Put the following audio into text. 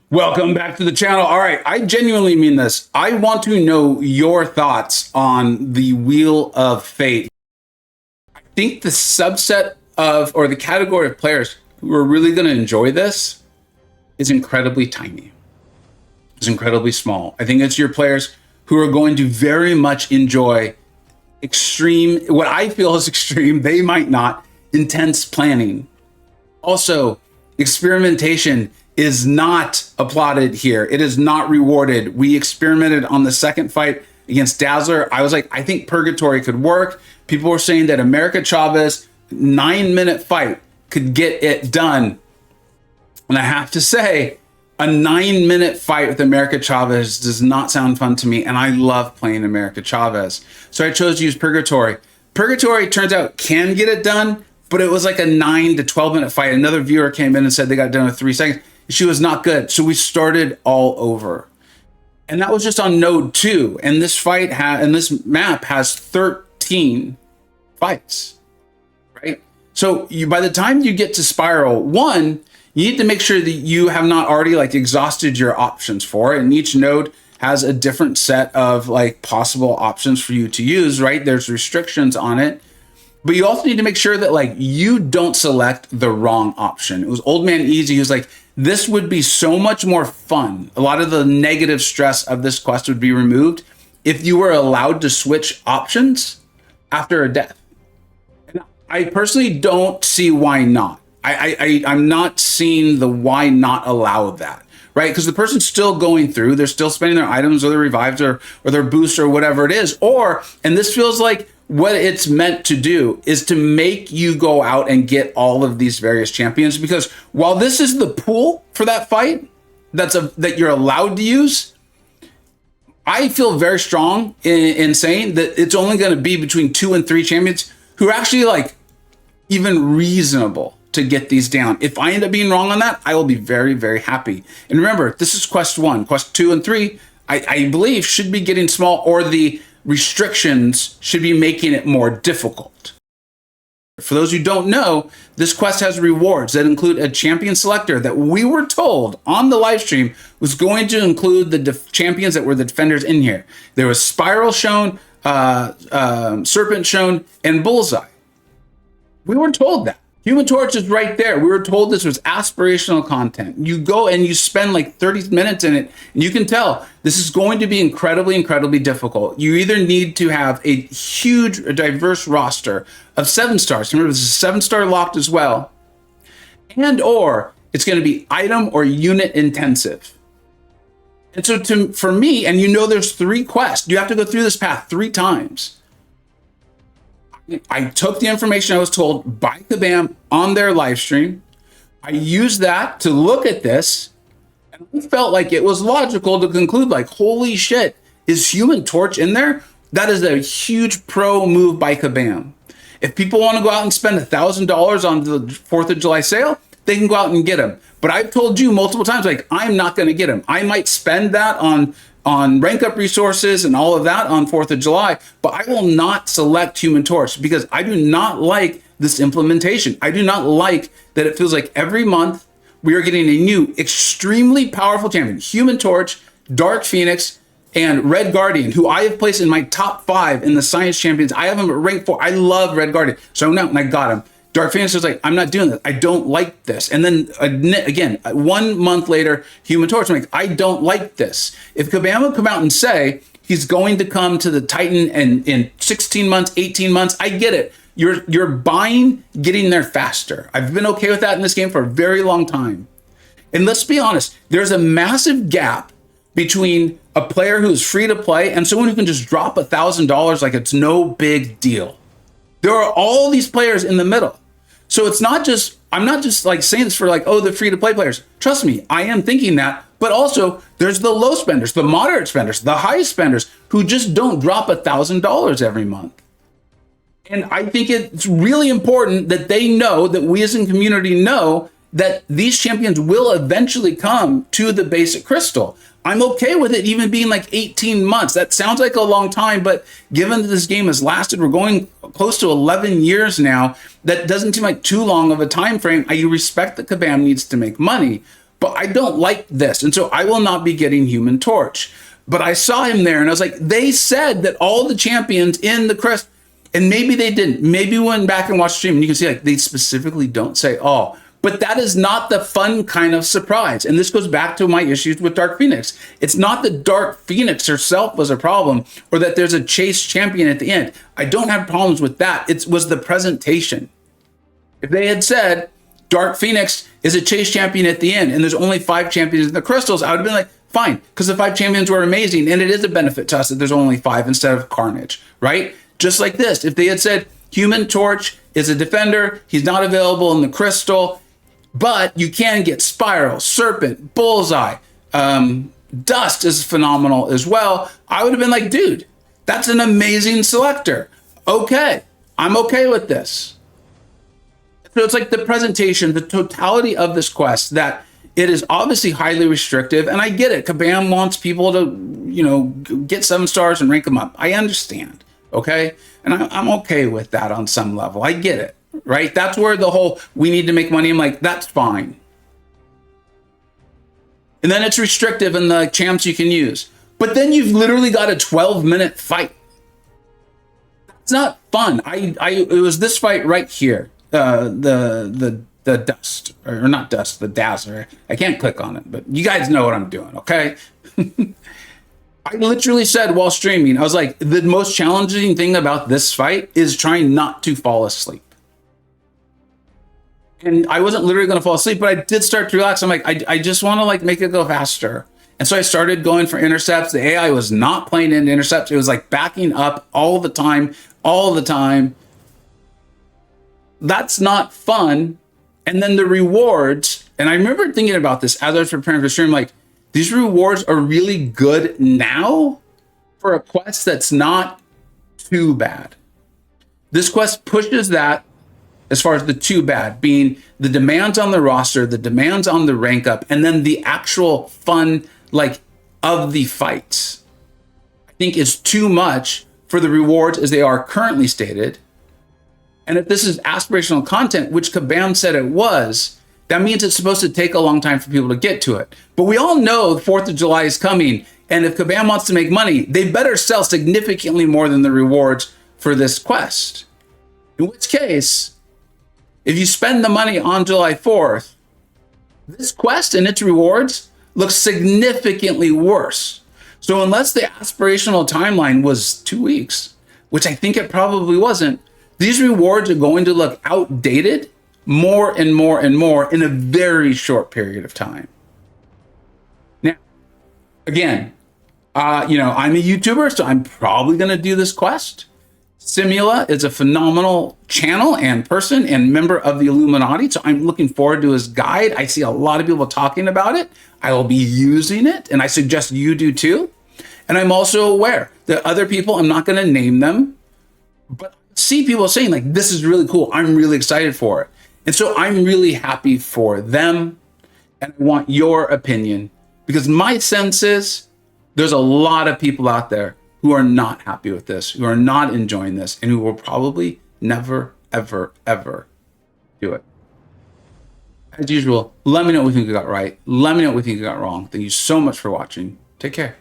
Welcome back to the channel. All right, I genuinely mean this. I want to know your thoughts on the Wheel of Fate. I think the subset of, or the category of players who are really going to enjoy this is incredibly tiny. It's incredibly small. I think it's your players who are going to very much enjoy extreme, what I feel is extreme, they might not, intense planning. Also, experimentation is not applauded here. It is not rewarded. We experimented on the second fight against Dazzler. I was like, I think Purgatory could work. People were saying that America Chavez 9-minute fight could get it done. And I have to say, a 9-minute fight with America Chavez does not sound fun to me. And I love playing America Chavez. So I chose to use Purgatory. Purgatory, turns out, can get it done, but it was like a 9 to 12-minute fight. Another viewer came in and said they got it done in 3 seconds. She was not good. So we started all over. And that was just on node 2. And this fight and this map has 13 fights, right? So by the time you get to Spiral 1, you need to make sure that you have not already exhausted your options for it. And each node has a different set of possible options for you to use, right? There's restrictions on it. But you also need to make sure that you don't select the wrong option. It was Old Man Easy. He was like, this would be so much more fun. A lot of the negative stress of this quest would be removed if you were allowed to switch options after a death. And I personally don't see why not. I'm not seeing the why not allow that, right? Because the person's still going through, they're still spending their items or their revives or their boost or whatever it is. And this feels like what it's meant to do is to make you go out and get all of these various champions, because while this is the pool for that fight that you're allowed to use, I feel very strong in saying that it's only going to be between 2 and 3 champions who are actually even reasonable to get these down. If I end up being wrong on that, I will be very, very happy. And remember, this is quest 1. Quest 2 and 3, I believe, should be getting small, or the restrictions should be making it more difficult. For those who don't know, this quest has rewards that include a champion selector that we were told on the live stream was going to include the champions that were the defenders in here. There was Spiral shown, Serpent shown, and Bullseye. We weren't told that. Human Torch is right there. We were told this was aspirational content. You go and you spend 30 minutes in it, and you can tell this is going to be incredibly, incredibly difficult. You either need to have a huge, diverse roster of 7 stars. Remember, this is 7-star locked as well. Or it's going to be item or unit intensive. And so for me, and there's 3 quests. You have to go through this path 3 times. I took the information I was told by Kabam on their live stream. I used that to look at this, and I felt like it was logical to conclude, holy shit, is Human Torch in there? That is a huge pro move by Kabam. If people want to go out and spend $1,000 on the 4th of July sale, they can go out and get them. But I've told you multiple times, I'm not going to get them. I might spend that on rank up resources and all of that on 4th of July, but I will not select Human Torch because I do not like this implementation. I do not like that it feels like every month we are getting a new extremely powerful champion. Human Torch, Dark Phoenix, and Red Guardian, who I have placed in my top 5 in the Science Champions. I have him at rank 4. I love Red Guardian. So now I got him. Dark Phoenix was like, I'm not doing this. I don't like this. And then again, 1 month later, Human Torch, I'm like, I don't like this. If Kabam would come out and say he's going to come to the Titan in 16 months, 18 months, I get it. You're buying, getting there faster. I've been okay with that in this game for a very long time. And let's be honest, there's a massive gap between a player who's free to play and someone who can just drop $1,000 like it's no big deal. There are all these players in the middle. So it's not just, I'm not just saying this for the free to play players. Trust me, I am thinking that, but also there's the low spenders, the moderate spenders, the high spenders who just don't drop $1,000 every month. And I think it's really important that they know, that we as a community know, that these champions will eventually come to the basic crystal. I'm okay with it even being 18 months. That sounds like a long time, but given that this game has lasted, we're going close to 11 years now, that doesn't seem like too long of a time frame. I respect that Kabam needs to make money, but I don't like this. And so I will not be getting Human Torch. But I saw him there and I was like, they said that all the champions in the crest, and maybe they didn't. Maybe we went back and watched the stream and you can see like they specifically don't say all. But that is not the fun kind of surprise. And this goes back to my issues with Dark Phoenix. It's not that Dark Phoenix herself was a problem or that there's a chase champion at the end. I don't have problems with that. It was the presentation. If they had said Dark Phoenix is a chase champion at the end and there's only 5 champions in the crystals, I would have been like, fine, because the 5 champions were amazing. And it is a benefit to us that there's only 5 instead of Carnage, right? Just like this. If they had said Human Torch is a defender, he's not available in the crystal, but you can get Spiral, Serpent, Bullseye, Dust is phenomenal as well. I would have been like, dude, that's an amazing selector. Okay, I'm okay with this. So it's like the presentation, the totality of this quest, that it is obviously highly restrictive. And I get it. Kabam wants people to, get 7 stars and rank them up. I understand. Okay. And I'm okay with that on some level. I get it. Right? That's where the whole we need to make money. I'm like, that's fine. And then it's restrictive in the champs you can use. But then you've literally got a 12-minute fight. It's not fun. It was this fight right here. The dust, or not dust, the dazzler. I can't click on it, but you guys know what I'm doing, okay? I literally said while streaming, I was like, the most challenging thing about this fight is trying not to fall asleep. And I wasn't literally going to fall asleep, but I did start to relax. I'm like, I just want to like make it go faster. And so I started going for intercepts. The AI was not playing into intercepts. It was like backing up all the time. That's not fun. And then the rewards, and I remember thinking about this as I was preparing for the stream, like, these rewards are really good now for a quest that's not too bad. This quest pushes that as far as the too bad, being the demands on the roster, the demands on the rank up, and then the actual fun, like, of the fights. I think is too much for the rewards as they are currently stated. And if this is aspirational content, which Kabam said it was, that means it's supposed to take a long time for people to get to it. But we all know the 4th of July is coming. And if Kabam wants to make money, they better sell significantly more than the rewards for this quest. In which case, if you spend the money on July 4th, this quest and its rewards look significantly worse. So unless the aspirational timeline was 2 weeks, which I think it probably wasn't, these rewards are going to look outdated more and more and more in a very short period of time. Now, again, I'm a YouTuber, so I'm probably going to do this quest. Simula is a phenomenal channel and person and member of the Illuminati, so I'm looking forward to his guide. I see a lot of people talking about it. I will be using it, and I suggest you do too. And I'm also aware that other people, I'm not going to name them, but I see people saying, like, this is really cool. I'm really excited for it. And so I'm really happy for them, and I want your opinion, because my sense is there's a lot of people out there who are not happy with this, who are not enjoying this, and who will probably never, ever, ever do it. As usual, let me know what you think I got right. Let me know what you think I got wrong. Thank you so much for watching. Take care.